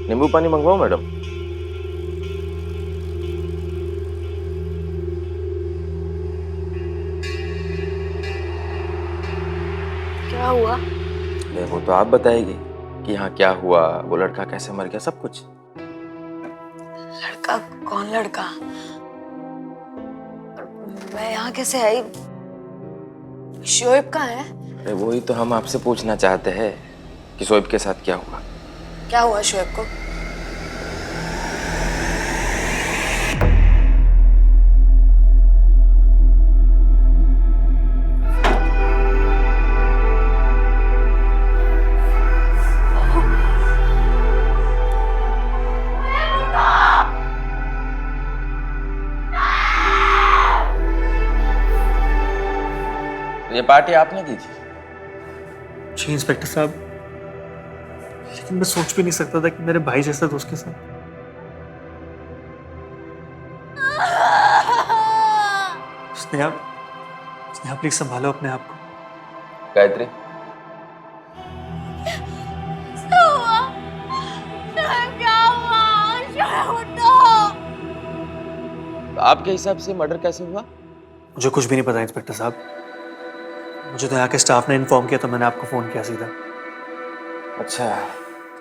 नींबू पानी मंगवाओ मैडम? क्या हुआ? नहीं, वो तो आप बताएगी कि यहाँ क्या हुआ, वो लड़का कैसे मर गया, सब कुछ। लड़का? कौन लड़का? मैं यहाँ कैसे आई? शोएब कहाँ है? अरे वही तो हम आपसे पूछना चाहते हैं कि शोएब के साथ क्या हुआ। क्या हुआ शोएब को? ये पार्टी आपने दी थी? जी इंस्पेक्टर साहब, लेकिन मैं सोच भी नहीं सकता था कि मेरे भाई जैसा दोस्त के साथ। स्नेहा, स्नेहा प्लीज संभालो अपने आप को। गायत्री, तो आपके हिसाब से मर्डर कैसे हुआ? मुझे कुछ भी नहीं पता इंस्पेक्टर साहब, मुझे तो यहाँ के स्टाफ ने इन्फॉर्म किया तो मैंने आपको फोन किया सीधा। अच्छा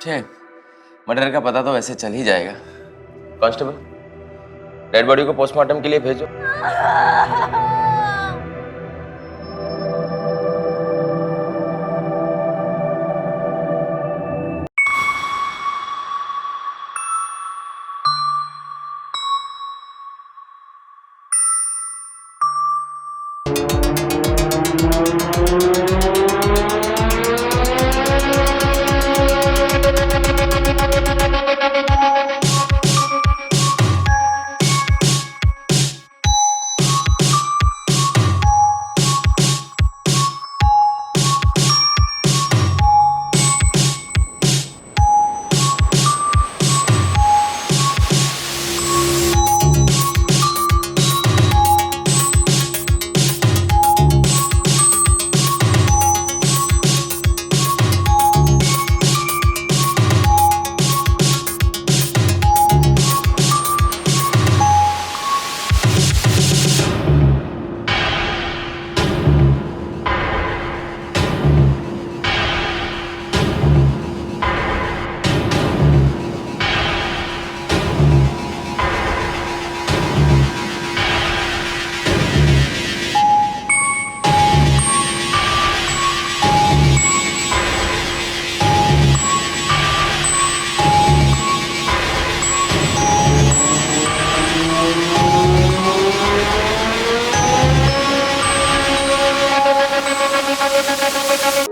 ठीक, मर्डर का पता तो वैसे चल ही जाएगा। कांस्टेबल, डेड बॉडी को पोस्टमार्टम के लिए भेजो।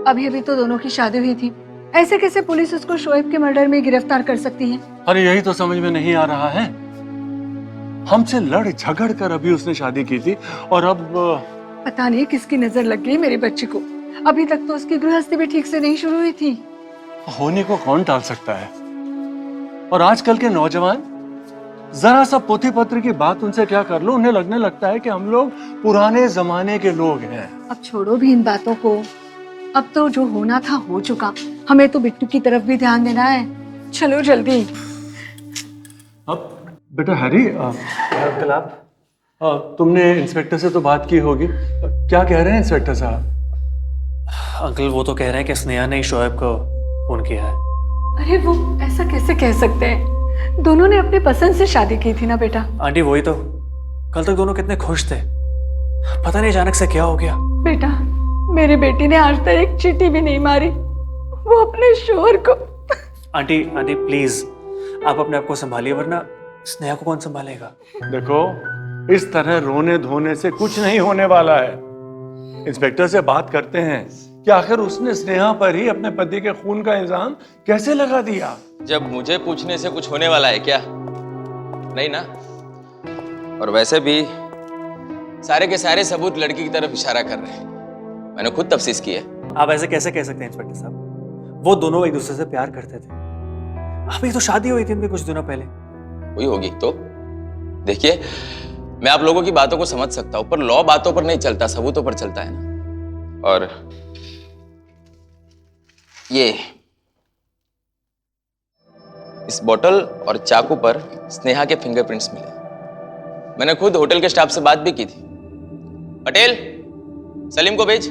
अभी अभी तो दोनों की शादी हुई थी, ऐसे कैसे पुलिस उसको शोएब के मर्डर में गिरफ्तार कर सकती है? अरे यही तो समझ में नहीं आ रहा है। हमसे लड़ झगड़ कर अभी उसने शादी की थी और अब पता नहीं किसकी नजर लग गई मेरे बच्चे को। अभी तक तो उसकी गृहस्थी भी ठीक से नहीं शुरू हुई थी। होने को कौन टाल सकता है। और आजकल के नौजवान जरा सा पोथी पत्र की बात उनसे क्या कर लो, उन्हें लगने लगता है कि हम लोग पुराने जमाने के लोग हैं। अब छोड़ो भी इन बातों को, अब तो जो होना था हो चुका। हमें तो बिट्टू की तरफ भी ध्यान देना है। चलो जल्दी। अब बेटा हैरी, अंकल आप तुमने इंस्पेक्टर से तो बात की होगी, क्या कह रहे हैं इंस्पेक्टर साहब? अंकल वो तो कह रहे हैं कि स्नेहा ने ही शोएब को फोन किया है। अरे वो ऐसा कैसे कह सकते हैं? दोनों ने अपने पसंद से शादी की थी ना बेटा। आंटी वही तो, कल तक दोनों कितने खुश थे, पता नहीं अचानक से क्या हो गया। बेटा, मेरी बेटी ने आज तक एक चींटी भी नहीं मारी, वो अपने शोहर को। आंटी आंटी प्लीज आप अपने आप को संभालिए, वरना स्नेहा को कौन संभालेगा। देखो, इस तरह रोने धोने से कुछ नहीं होने वाला है। इंस्पेक्टर से बात करते हैं कि आखिर उसने स्नेहा पर ही अपने पति के खून का इल्जाम कैसे लगा दिया। जब मुझे पूछने से कुछ होने वाला है क्या? नहीं ना। और वैसे भी सारे के सारे सबूत लड़की की तरफ इशारा कर रहे हैं। मैंने खुद तफ्तीश की है। आप ऐसे कैसे कह सकते हैं इंस्पेक्टर साहब? वो दोनों एक दूसरे से प्यार करते थे। अभी तो शादी हुई थी इनकी कुछ दिनों पहले। हुई होगी तो। देखिए, मैं आप लोगों की बातों को समझ सकता हूं, पर लॉ बातों पर नहीं चलता, सबूतों पर चलता है ना। और इस बोतल और चाकू पर स्नेहा के फिंगरप्रिंट्स मिले। मैंने खुद होटल के स्टाफ से बात भी की थी। पटेल, सलीम को भेज।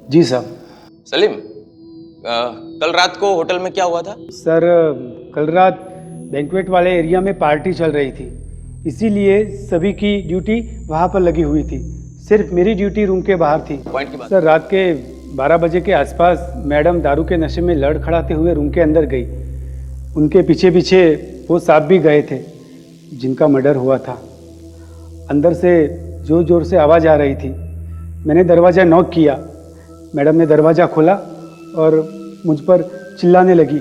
जी साहब। सलीम, कल रात को होटल में क्या हुआ था? सर कल रात बैंक्वेट वाले एरिया में पार्टी चल रही थी, इसीलिए सभी की ड्यूटी वहाँ पर लगी हुई थी। सिर्फ मेरी ड्यूटी रूम के बाहर थी। पॉइंट की बात। सर रात के 12 बजे के आसपास मैडम दारू के नशे में लड़खड़ाते हुए रूम के अंदर गई। उनके पीछे पीछे वो साहब भी गए थे जिनका मर्डर हुआ था। अंदर से जोर जोर से आवाज़ आ रही थी। मैंने दरवाज़ा नॉक किया। मैडम ने दरवाज़ा खोला और मुझ पर चिल्लाने लगी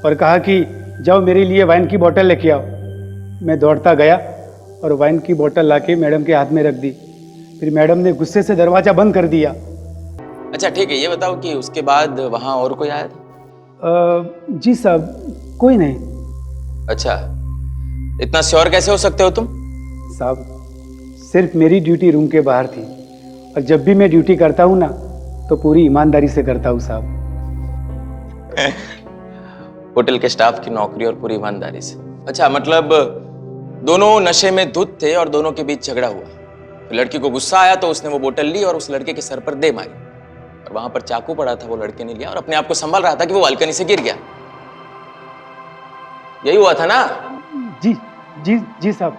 और कहा कि जाओ मेरे लिए वाइन की बोतल लेके आओ। मैं दौड़ता गया और वाइन की बोतल लाके मैडम के हाथ में रख दी। फिर मैडम ने गुस्से से दरवाज़ा बंद कर दिया। अच्छा ठीक है, ये बताओ कि उसके बाद वहाँ और कोई आया था? जी साहब, कोई नहीं। अच्छा, इतना श्योर कैसे हो सकते हो तुम? साहब सिर्फ मेरी ड्यूटी रूम के बाहर थी और जब भी मैं ड्यूटी करता हूँ ना तो पूरी ईमानदारी से करता हूँ साहब। होटल के स्टाफ की नौकरी और पूरी ईमानदारी से। अच्छा, मतलब दोनों नशे में धुत थे और दोनों के बीच झगड़ा हुआ। तो लड़की को गुस्सा आया तो उसने वो बोतल ली और उस लड़के के सर पर दे मारी, और वहां पर चाकू पड़ा था, वो लड़के ने लिया और अपने आप को संभाल रहा था कि वो बालकनी से गिर गया। यही हुआ था ना? जी जी जी साहब।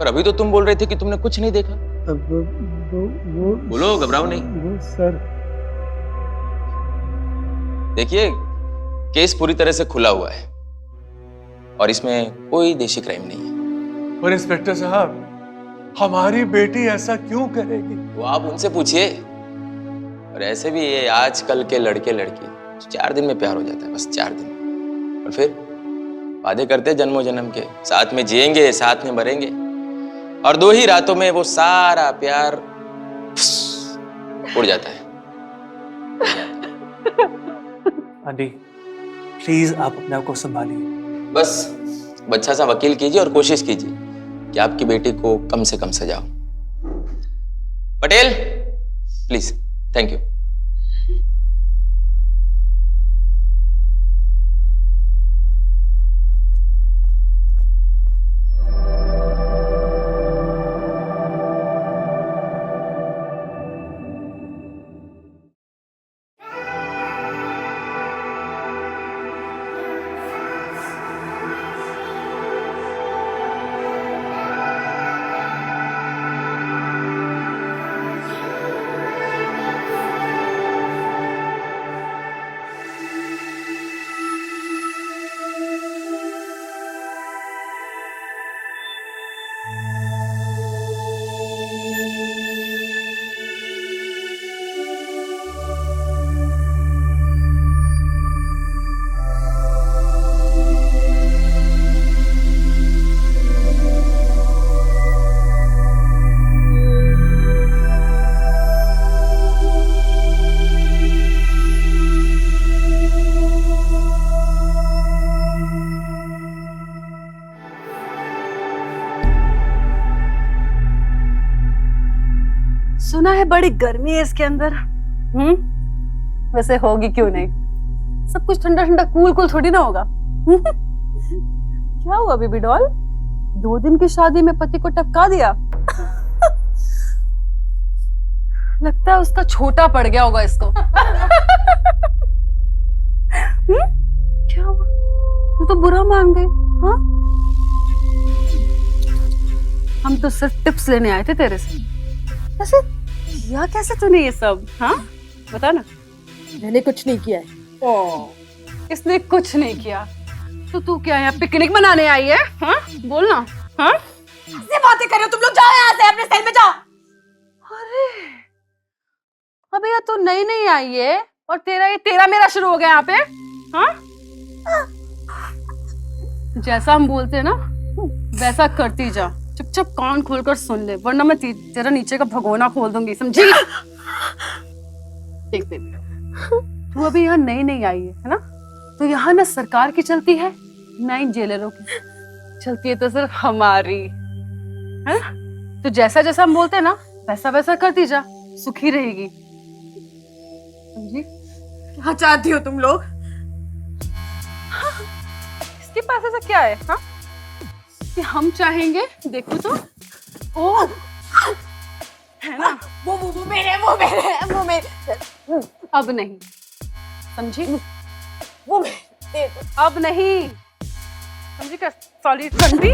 पर अभी तो तुम बोल रहे थे कि तुमने कुछ नहीं देखा। वो बोलो, घबराओ नहीं। वो सर देखिए, केस पूरी तरह से खुला हुआ है और इसमें कोई देशी क्राइम नहीं है। पर इंस्पेक्टर साहब, हमारी बेटी ऐसा क्यों करेगी? वो आप उनसे पूछिए। और ऐसे भी ये आजकल के लड़के लड़की 4 दिन में प्यार हो जाता है, बस 4 दिन। और फिर वादे करते हैं जन्मों जन्म के, साथ में जिएंगे, साथ में मरेंगे, और 2 ही रातों में वो सारा प्यार उड़ जाता है। आंटी प्लीज आप अपने आप को संभालिए। बस बच्चा सा वकील कीजिए और कोशिश कीजिए कि आपकी बेटी को कम से कम सजाओ। Patel please, thank you. सुना है बड़ी गर्मी है इसके अंदर। वैसे होगी क्यों नहीं, सब कुछ ठंडा ठंडा कूल कूल थोड़ी ना होगा। क्या हुआ बेबी डॉल, 2 दिन की शादी में पति को टपका दिया? लगता है उसका छोटा पड़ गया होगा इसको। क्या हुआ, तू तो बुरा मान गई। हाँ, हम तो सिर्फ टिप्स लेने आए थे तेरे से। वैसे किया कैसे तूने ये सब? हाँ बता ना। मैंने कुछ नहीं किया है। इसने कुछ नहीं किया तो तू क्या यहाँ पिकनिक मनाने आई है? हाँ बोल ना। हाँ ऐसे बातें कर रहे हो तुम लोग, जाओ यहाँ से, अपने सेल में जाओ। अरे अबे यार, तू नई नई आई है और तेरा मेरा शुरू हो गया यहाँ पे। हाँ जैसा हम बोलते हैं ना वैसा करती जा। चुपचाप कान खोलकर सुन ले, वरना मैं तेरा नीचे का भगोना खोल दूंगी, समझी? देख तू अभी यहाँ नई नई आई है ना, तो यहाँ ना सरकार की चलती है, ना ही जेलरों की चलती है, तो सिर्फ हमारी है ना। तो जैसा जैसा हम बोलते हैं ना वैसा वैसा करती जा, सुखी रहेगी, समझी? क्या चाहती हो तुम लोग? पैसे से क्या है हाँ कि हम चाहेंगे देखो तो ओ है ना वो मेरे अब नहीं समझी वो मेरे दे दो। अब नहीं समझी क्या सॉरी ठंडी